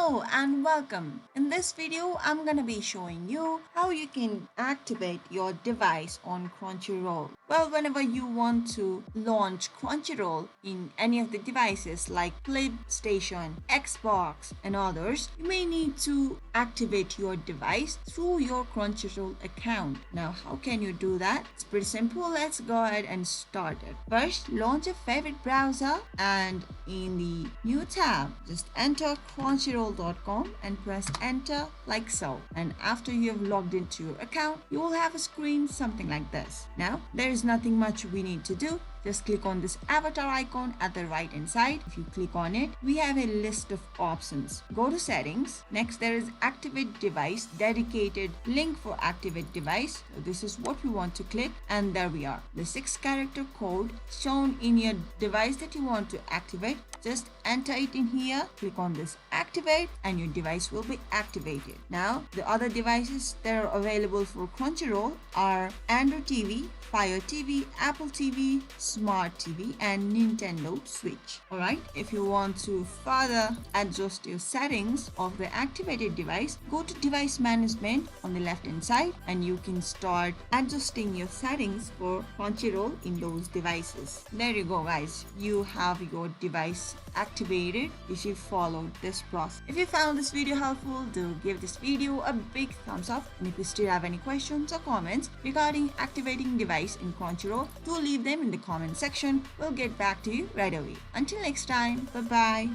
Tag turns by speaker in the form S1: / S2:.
S1: Hello and welcome. In this video, I'm gonna be showing you how you can activate your device on Crunchyroll. Well, whenever you want to launch Crunchyroll in any of the devices like PlayStation, Xbox, and others, you may need to activate your device through your Crunchyroll account. Now, how can you do that? It's pretty simple. Let's go ahead and start it. First, launch your favorite browser and in the new tab, just enter crunchyroll.com and press enter like so. And after you have logged into your account, you will have a screen something like this. Now, there is nothing much we need to do. Just click on this avatar icon at the right hand side. If you click on it, we have a list of options. Go to settings. Next, there is activate device, dedicated link for activate device. So this is what we want to click, and there we are. The 6-character code shown in your device that you want to activate. Just enter it in here, click on this activate, and your device will be activated. Now, the other devices that are available for Crunchyroll are Android TV, Fire TV, Apple TV, Smart TV, and Nintendo Switch. Alright, if you want to further adjust your settings of the activated device, go to device management on the left hand side and you can start adjusting your settings for Crunchyroll in those devices. There you go, guys. You have your device activated if you followed this process. If you found this video helpful, do give this video a big thumbs up, and if you still have any questions or comments regarding activating device in Crunchyroll, do leave them in the comment section. We'll get back to you right away. Until next time, bye bye.